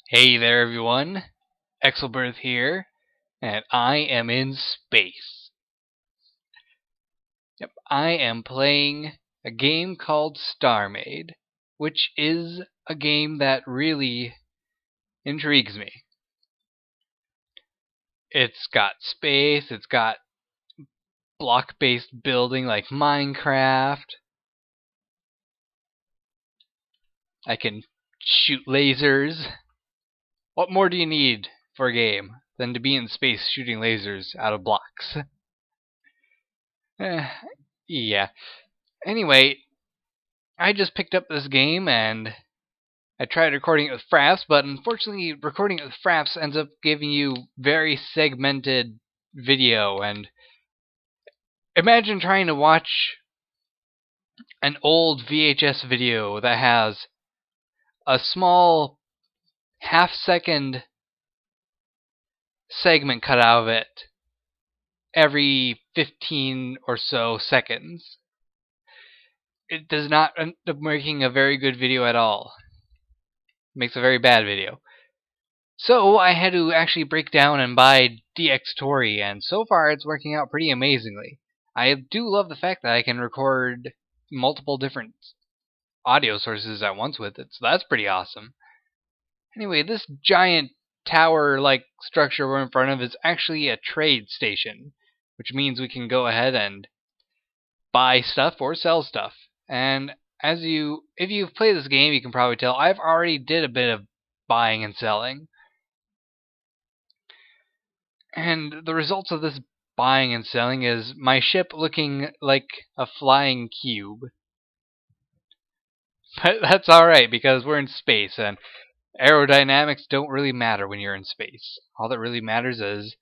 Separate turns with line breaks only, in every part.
Hey there, everyone. Exel here, and I am in space. Yep, I am playing a game called StarMade, which is a game that really intrigues me. It's got space, it's got block-based building like Minecraft. I can shoot lasers. What more do you need for a game than to be in space shooting lasers out of blocks? Eh, yeah. Anyway, I just picked up this game and I tried recording it with Fraps, but unfortunately recording it with Fraps ends up giving you very segmented video, and imagine trying to watch an old VHS video that has a small half-second segment cut out of it every 15 or so seconds. It does not end up making a very good video at all. It makes a very bad video. So I had to actually break down and buy DxTory, and so far it's working out pretty amazingly. I do love the fact that I can record multiple different audio sources at once with it, so that's pretty awesome. Anyway, this giant tower-like structure we're in front of is actually a trade station, which means we can go ahead and buy stuff or sell stuff. And if you've played this game, you can probably tell I've already did a bit of buying and selling. And the results of this buying and selling is my ship looking like a flying cube. But that's alright, because we're in space, and aerodynamics don't really matter when you're in space. All that really matters is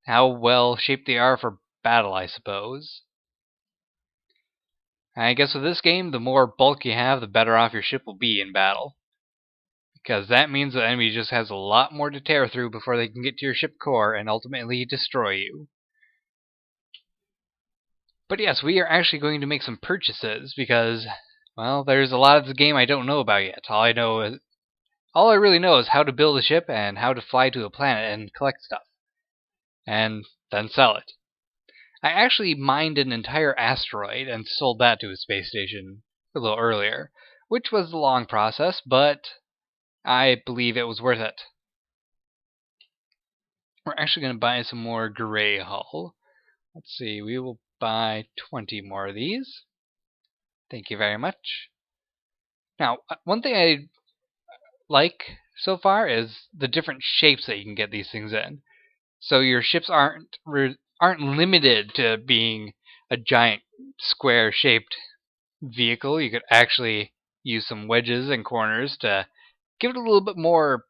how well shaped they are for battle, I suppose. And I guess with this game, the more bulk you have, the better off your ship will be in battle. Because that means the enemy just has a lot more to tear through before they can get to your ship core and ultimately destroy you. But yes, we are actually going to make some purchases because, well, there's a lot of the game I don't know about yet. All I really know is how to build a ship and how to fly to a planet and collect stuff. And then sell it. I actually mined an entire asteroid and sold that to a space station a little earlier, which was a long process, but I believe it was worth it. We're actually going to buy some more gray hull. Let's see, we will buy 20 more of these. Thank you very much. Now, one thing I like so far is the different shapes that you can get these things in. So your ships aren't limited to being a giant square-shaped vehicle. You could actually use some wedges and corners to give it a little bit more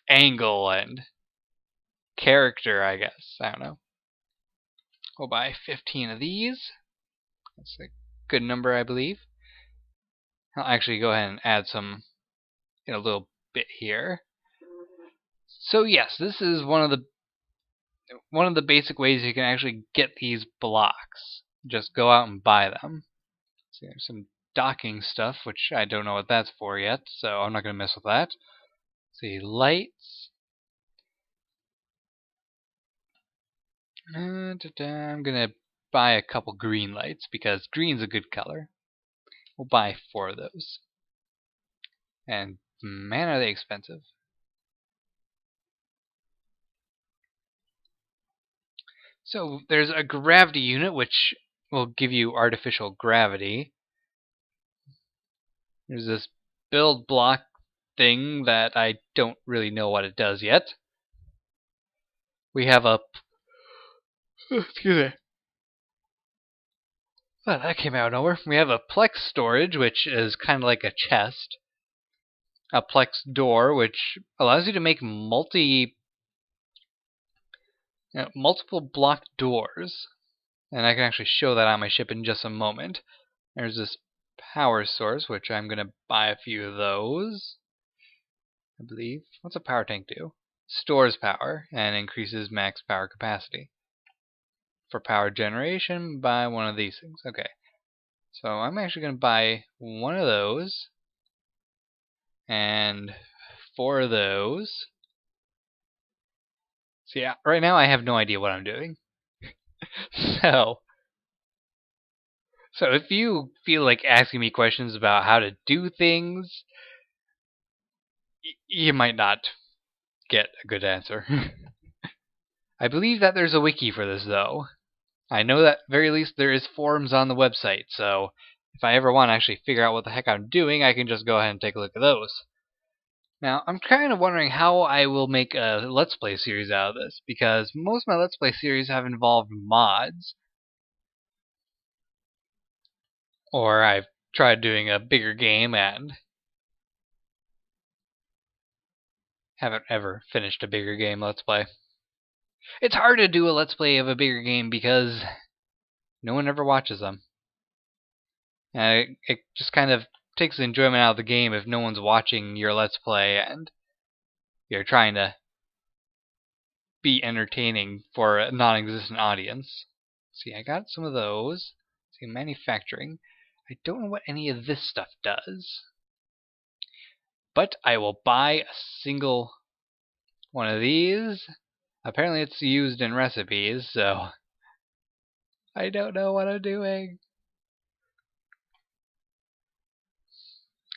angle and character, I guess. I don't know. We'll buy 15 of these. That's a good number, I believe. I'll actually go ahead and add some in a little bit here. So yes, this is one of the basic ways you can actually get these blocks. Just go out and buy them. See, there's some docking stuff, which I don't know what that's for yet, so I'm not going to mess with that. See, lights. I'm going to buy a couple green lights because green's a good color. We'll buy 4 of those. And man, are they expensive. So there's a gravity unit which will give you artificial gravity. There's this build block thing that I don't really know what it does yet. We have a excuse me. Oh, that came out of nowhere. We have a plex storage, which is kind of like a chest. A plex door, which allows you to make multiple block doors. And I can actually show that on my ship in just a moment. There's this power source, which I'm going to buy a few of those, I believe. What's a power tank do? Stores power and increases max power capacity. For power generation, buy one of these things. Okay. So I'm actually going to buy one of those and for those. So yeah, right now I have no idea what I'm doing. So if you feel like asking me questions about how to do things, you might not get a good answer. I believe that there's a wiki for this, though. I know that at the very least there is forums on the website, so if I ever want to actually figure out what the heck I'm doing, I can just go ahead and take a look at those. Now, I'm kind of wondering how I will make a Let's Play series out of this, because most of my Let's Play series have involved mods, or I've tried doing a bigger game and haven't ever finished a bigger game Let's Play. It's hard to do a Let's Play of a bigger game because no one ever watches them. It just kind of takes the enjoyment out of the game if no one's watching your Let's Play and you're trying to be entertaining for a non-existent audience. See, I got some of those. See, manufacturing. I don't know what any of this stuff does. But I will buy a single one of these. Apparently it's used in recipes, so I don't know what I'm doing.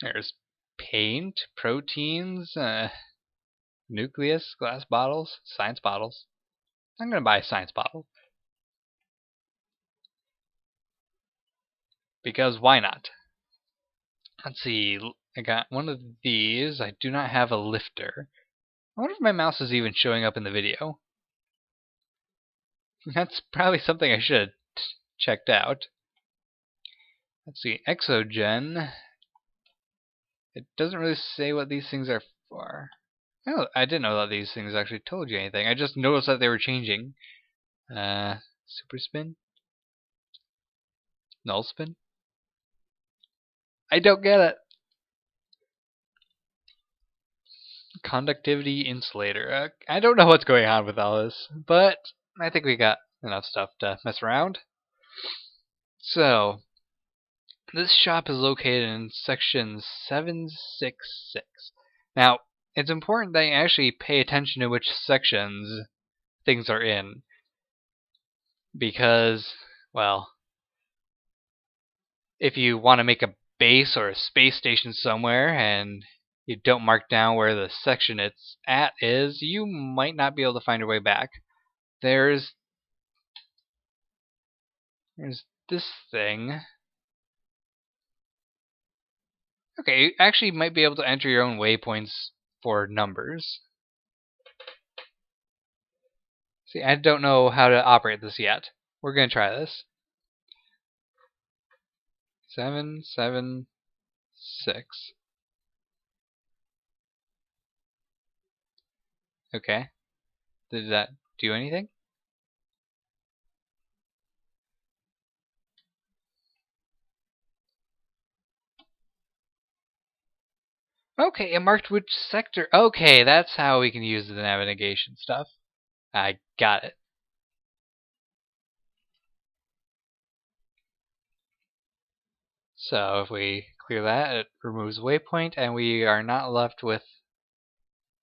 There's paint, proteins, nucleus, glass bottles, science bottles. I'm going to buy a science bottle. Because why not? Let's see. I got one of these. I do not have a lifter. I wonder if my mouse is even showing up in the video. That's probably something I should have checked out. Let's see. Exogen. It doesn't really say what these things are for. Oh, I didn't know that these things actually told you anything. I just noticed that they were changing. Super spin? Null spin? I don't get it. Conductivity insulator. I don't know what's going on with all this, but I think we got enough stuff to mess around. So, this shop is located in section 766. Now, it's important that you actually pay attention to which sections things are in, because, well, if you want to make a base or a space station somewhere and you don't mark down where the section it's at is, you might not be able to find your way back. There's this thing. Okay, you actually might be able to enter your own waypoints for numbers. See, I don't know how to operate this yet. We're going to try this. 776. Okay. Did that do anything? Okay, it marked which sector. Okay, that's how we can use the navigation stuff. I got it. So if we clear that, it removes waypoint, and we are not left with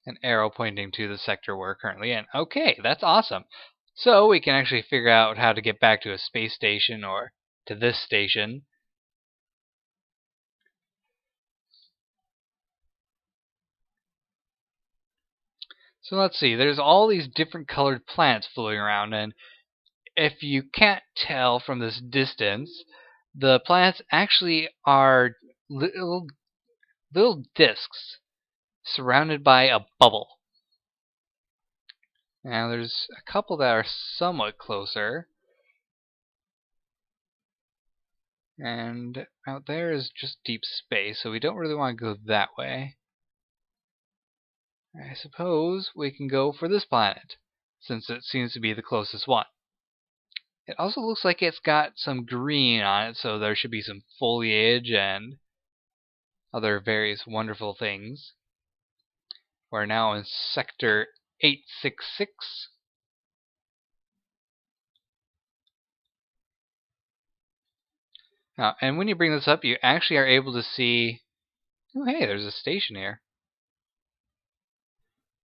an arrow pointing to the sector we're currently in. Okay, that's awesome. So we can actually figure out how to get back to a space station or to this station. So let's see, there's all these different colored planets floating around, and if you can't tell from this distance, the planets actually are little disks surrounded by a bubble. Now there's a couple that are somewhat closer, and out there is just deep space, so we don't really want to go that way. I suppose we can go for this planet, since it seems to be the closest one. It also looks like it's got some green on it, so there should be some foliage and other various wonderful things. We're now in sector 866. Now, and when you bring this up, you actually are able to see, oh hey, there's a station here.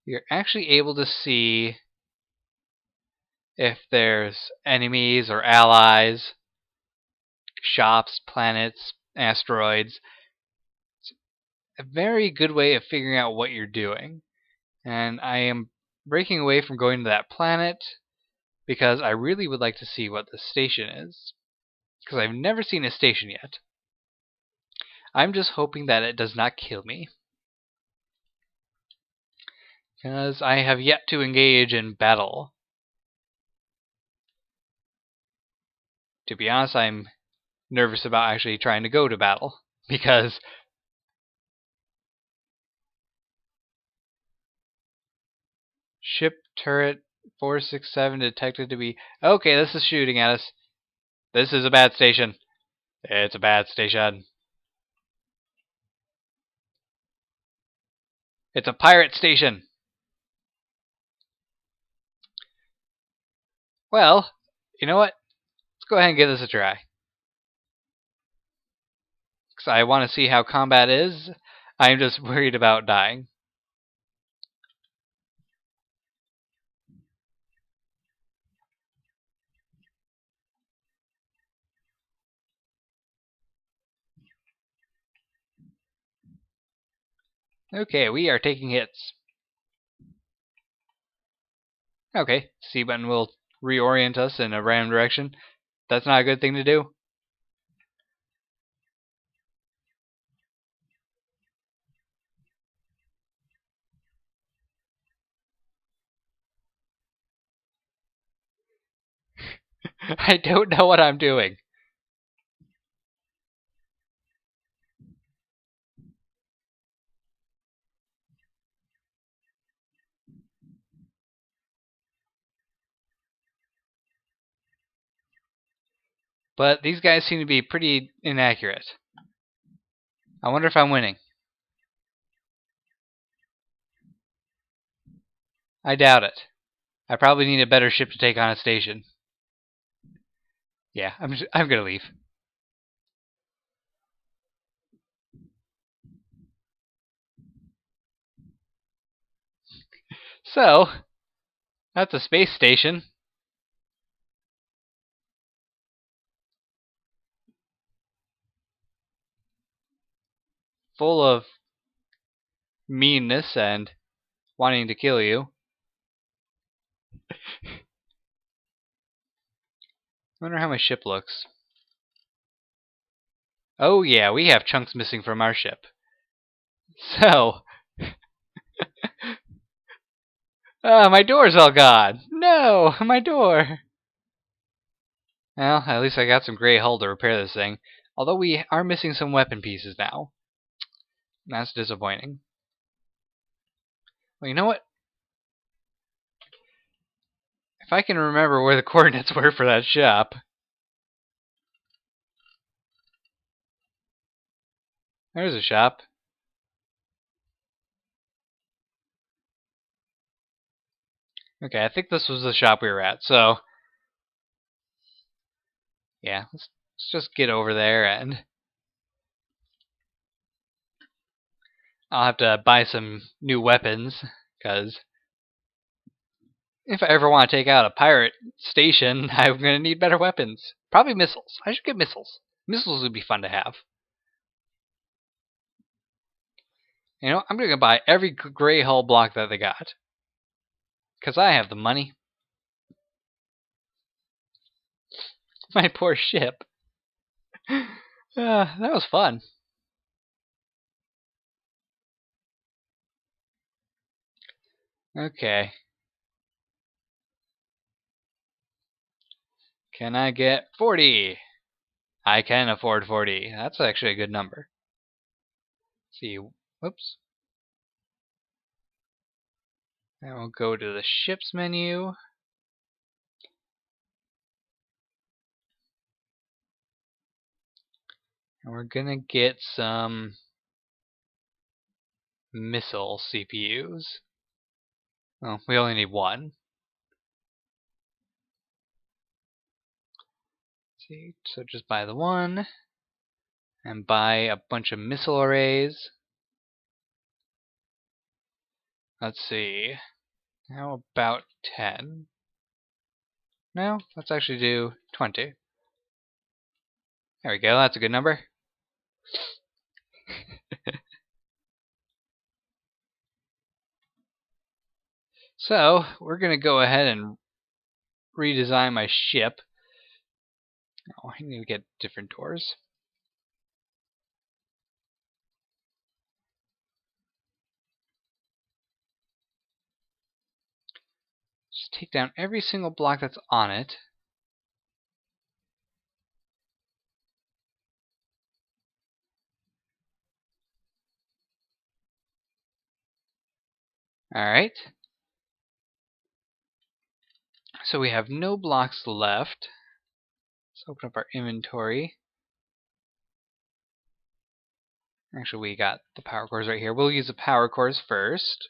you're actually able to see if there's enemies or allies, shops, planets, asteroids. It's a very good way of figuring out what you're doing. And I am breaking away from going to that planet because I really would like to see what the station is. Because I've never seen a station yet. I'm just hoping that it does not kill me. Because I have yet to engage in battle. To be honest, I'm nervous about actually trying to go to battle. Because ship turret 467 detected to be... Okay, this is shooting at us. This is a bad station. It's a bad station. It's a pirate station. Well, you know what? Let's go ahead and give this a try. Because I want to see how combat is. I'm just worried about dying. Okay, we are taking hits. Okay, C button will reorient us in a random direction. That's not a good thing to do. I don't know what I'm doing. But these guys seem to be pretty inaccurate. I wonder if I'm winning. I doubt it. I probably need a better ship to take on a station. Yeah, I'm gonna leave. So, that's a space station. Full of meanness and wanting to kill you. I wonder how my ship looks. Oh yeah, we have chunks missing from our ship. So, my door's all gone. No, my door. Well, at least I got some gray hull to repair this thing. Although we are missing some weapon pieces now. That's disappointing. Well, you know what? If I can remember where the coordinates were for that shop. There's a shop. Okay, I think this was the shop we were at, so... Yeah, let's just get over there and... I'll have to buy some new weapons, because... If I ever want to take out a pirate station, I'm going to need better weapons. Probably missiles. I should get missiles. Missiles would be fun to have. You know, I'm going to buy every gray hull block that they got. Because I have the money. My poor ship. That was fun. Okay. Can I get 40? I can afford 40. That's actually a good number. Let's see. Whoops. Then we'll go to the ships menu. And we're going to get some missile CPUs. Oh, we only need one. Let's see, so just buy the one. And buy a bunch of missile arrays. Let's see. How about 10? No, let's actually do 20. There we go, that's a good number. So, we're going to go ahead and redesign my ship. Oh, I need to get different doors. Just take down every single block that's on it. Alright. So we have no blocks left. Let's open up our inventory. Actually, we got the power cores right here. We'll use the power cores first.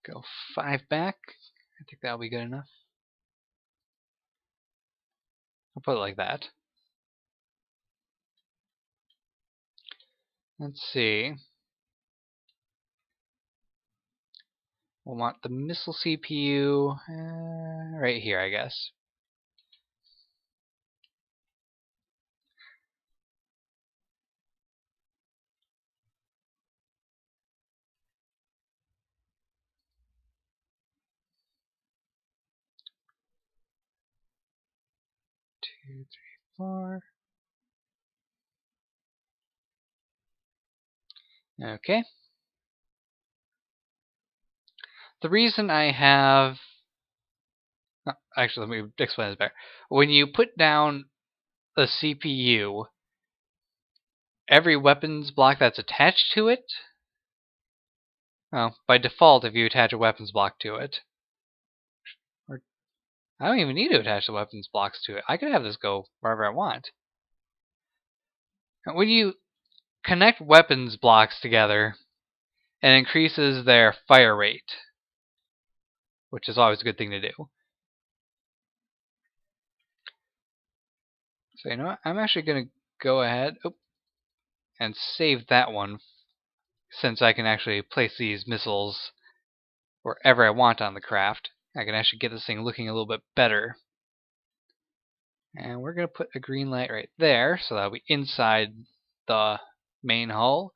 Go 5 back. I think that'll be good enough. I'll put it like that. Let's see. We'll want the missile CPU right here, I guess. Two, three, four. Okay. The reason I have... actually, let me explain this better. When you put down the CPU, every weapons block that's attached to it... well, by default, if you attach a weapons block to it... or I don't even need to attach the weapons blocks to it. I could have this go wherever I want. When you connect weapons blocks together, it increases their fire rate, which is always a good thing to do. So you know what? I'm actually going to go ahead and save that one, since I can actually place these missiles wherever I want on the craft. I can actually get this thing looking a little bit better. And we're going to put a green light right there, so that'll be inside the main hull.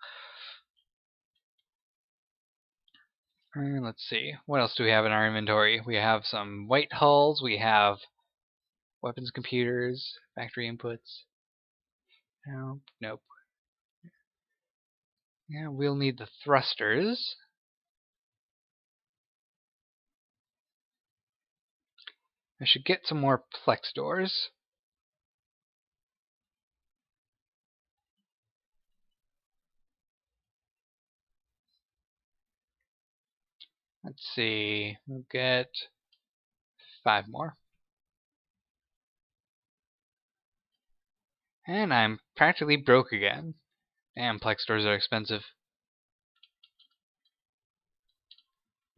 And let's see, what else do we have in our inventory? We have some white hulls, we have weapons computers, factory inputs. Nope. Yeah, we'll need the thrusters. I should get some more plex doors. Let's see, we'll get 5 more. And I'm practically broke again. Damn, plex doors are expensive.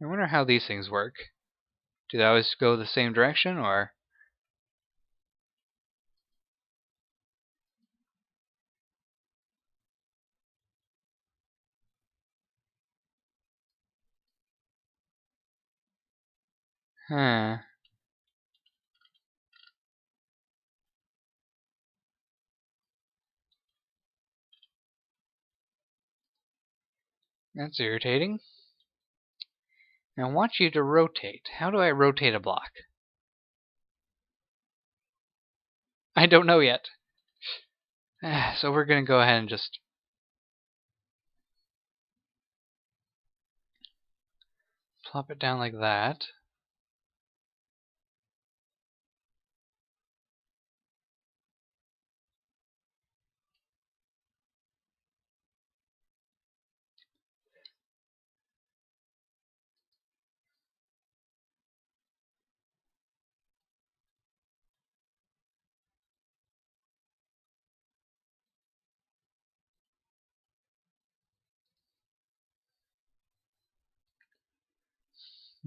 I wonder how these things work. Do they always go the same direction, or? Huh. That's irritating. I want you to rotate. How do I rotate a block? I don't know yet. So we're going to go ahead and just plop it down like that.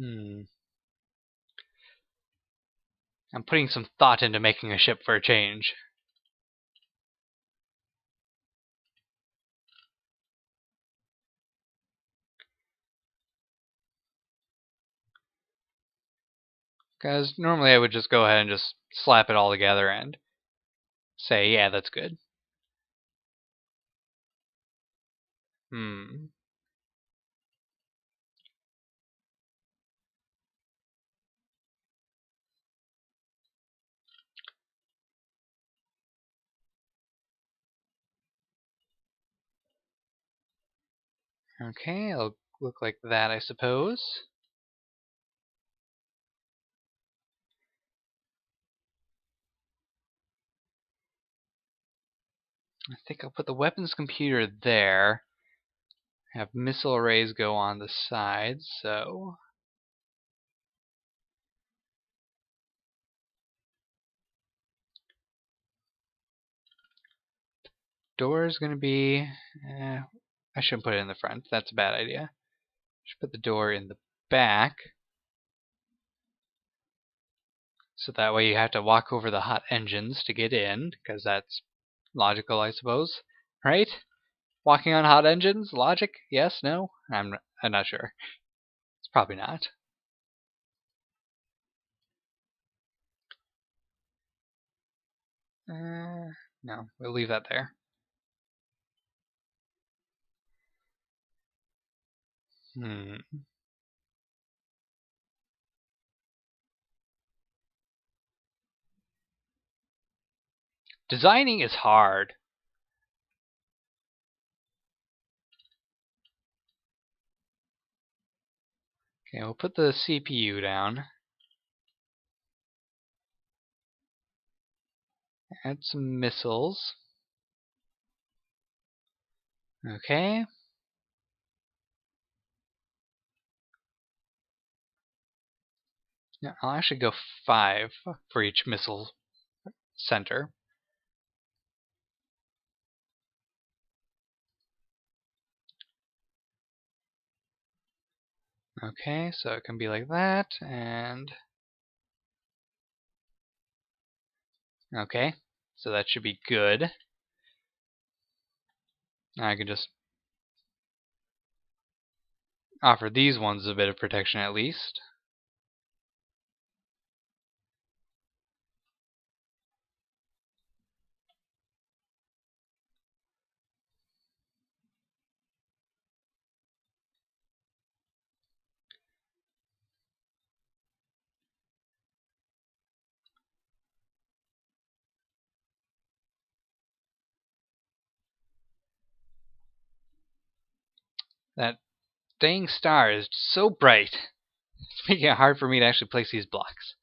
I'm putting some thought into making a ship for a change. Because normally I would just go ahead and just slap it all together and say, yeah, that's good. Okay, it'll look like that, I suppose. I think I'll put the weapons computer there. Have missile arrays go on the sides, so door is going to be... I shouldn't put it in the front. That's a bad idea. Should put the door in the back. So that way you have to walk over the hot engines to get in, because that's logical, I suppose. Right? Walking on hot engines? Logic? Yes? No? I'm not sure. It's probably not. No, we'll leave that there. Designing is hard. Okay, we'll put the CPU down. Add some missiles. Okay. Yeah, I'll actually go 5 for each missile center. Okay, so it can be like that, and... Okay, so that should be good. Now I can just offer these ones a bit of protection at least. That dang star is so bright. It's making it hard for me to actually place these blocks.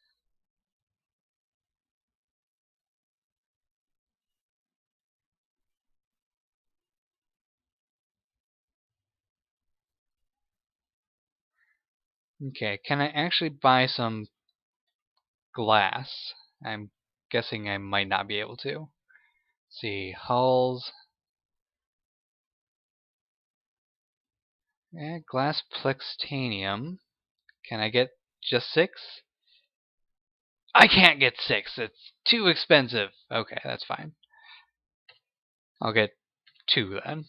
Okay, can I actually buy some glass? I'm guessing I might not be able to. Let's see, hulls. Yeah, glass plextanium. Can I get just 6? I can't get 6. It's too expensive. Okay, that's fine. I'll get 2 then.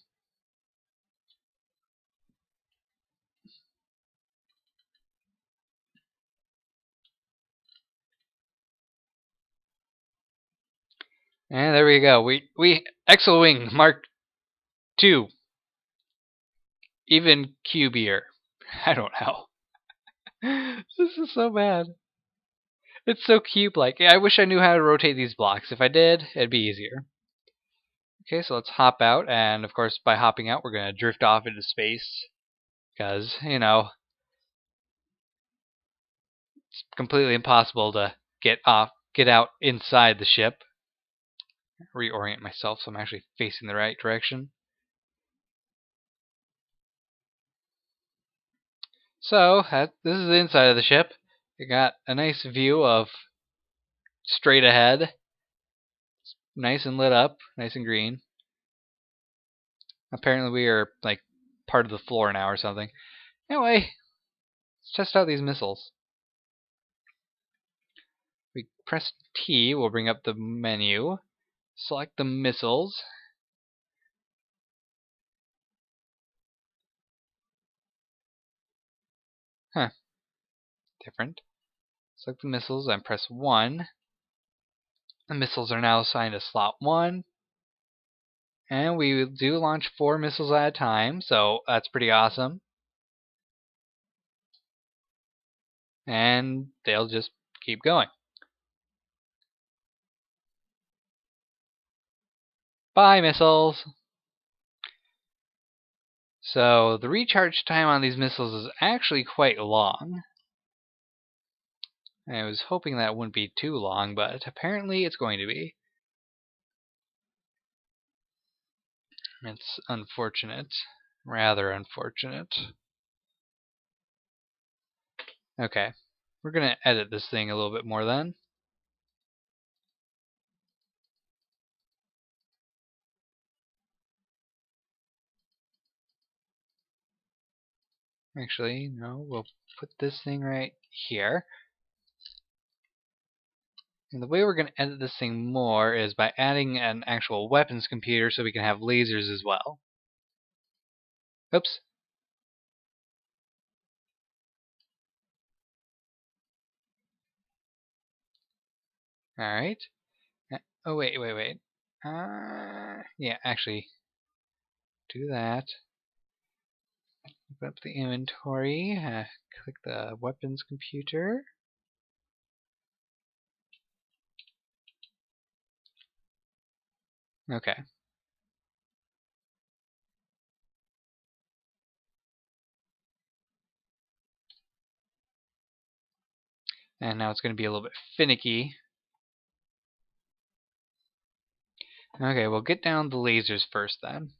And there we go. We Exel Wing Mark II. Even cubier. I don't know. This is so bad. It's so cube-like. I wish I knew how to rotate these blocks. If I did, it'd be easier. Okay, so let's hop out, and of course, by hopping out, we're going to drift off into space. Because, it's completely impossible to get out inside the ship. Reorient myself so I'm actually facing the right direction. So, this is the inside of the ship. You got a nice view of straight ahead. It's nice and lit up, nice and green. Apparently we are like part of the floor now or something. Anyway, let's test out these missiles. We press T, we'll bring up the menu. Select the missiles. Huh. Different. Looks Select the missiles and press 1. The missiles are now assigned to slot 1. And we do launch 4 missiles at a time, so that's pretty awesome. And they'll just keep going. Bye, missiles! So the recharge time on these missiles is actually quite long. I was hoping that wouldn't be too long, but apparently it's going to be. It's unfortunate. Rather unfortunate. Okay. We're going to edit this thing a little bit more then. Actually, no, we'll put this thing right here. And the way we're going to edit this thing more is by adding an actual weapons computer so we can have lasers as well. Oops. Alright. Oh, wait. Yeah, actually, do that. Open up the inventory. Click the weapons computer. Okay. And now it's going to be a little bit finicky. Okay, we'll get down the lasers first then.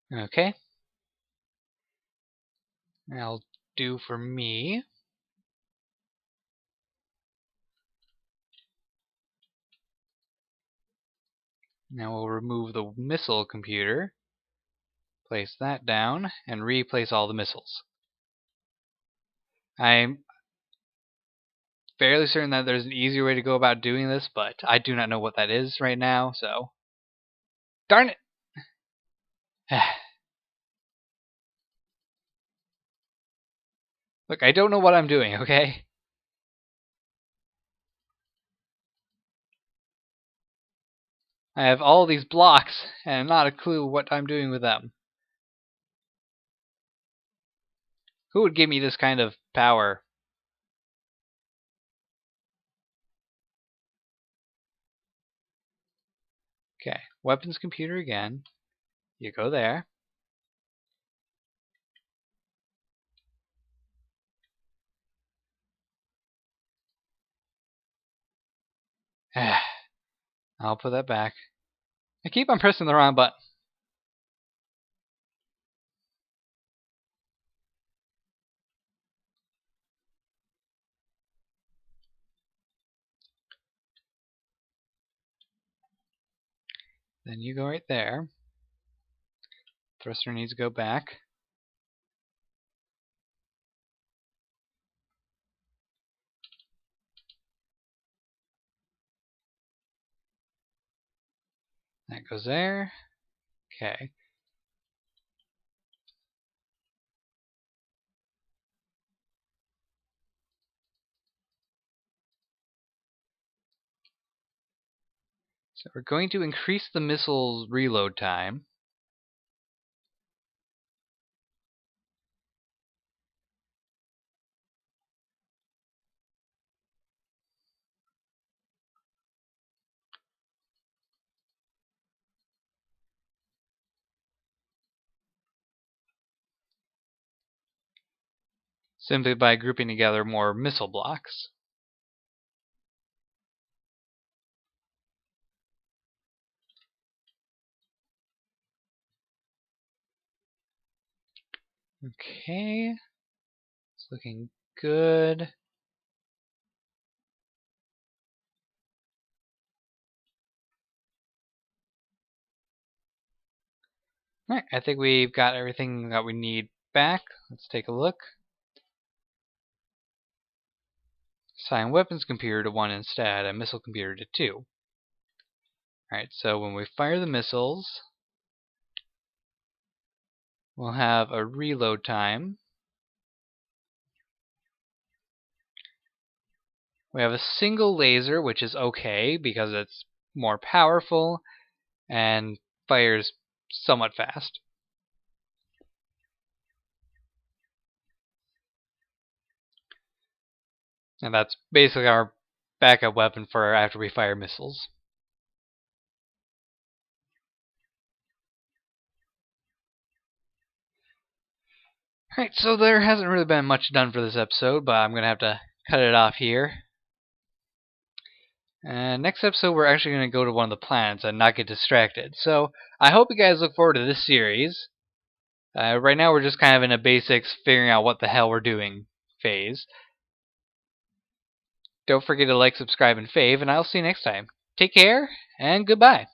Okay. That'll do for me. Now we'll remove the missile computer, place that down, and replace all the missiles. I'm fairly certain that there's an easier way to go about doing this, but I do not know what that is right now, so... Darn it! Look, I don't know what I'm doing, okay? I have all these blocks, and not a clue what I'm doing with them. Who would give me this kind of power? Okay, weapons computer again. You go there. I'll put that back. I keep on pressing the wrong button. Then you go right there. Thruster needs to go back. That goes there. Okay. So we're going to increase the missile's reload time. Simply by grouping together more missile blocks. Okay. It's looking good. Alright, I think we've got everything that we need back. Let's take a look. Assign weapons computer to 1 instead, and missile computer to 2. Alright, so when we fire the missiles, we'll have a reload time. We have a single laser, which is okay because it's more powerful and fires somewhat fast. And that's basically our backup weapon for after we fire missiles. Alright, so there hasn't really been much done for this episode, but I'm going to have to cut it off here. And next episode, we're actually going to go to one of the planets and not get distracted. So I hope you guys look forward to this series. Right now, we're just kind of in a basics, figuring out what the hell we're doing phase. Don't forget to like, subscribe, and fave, and I'll see you next time. Take care, and goodbye.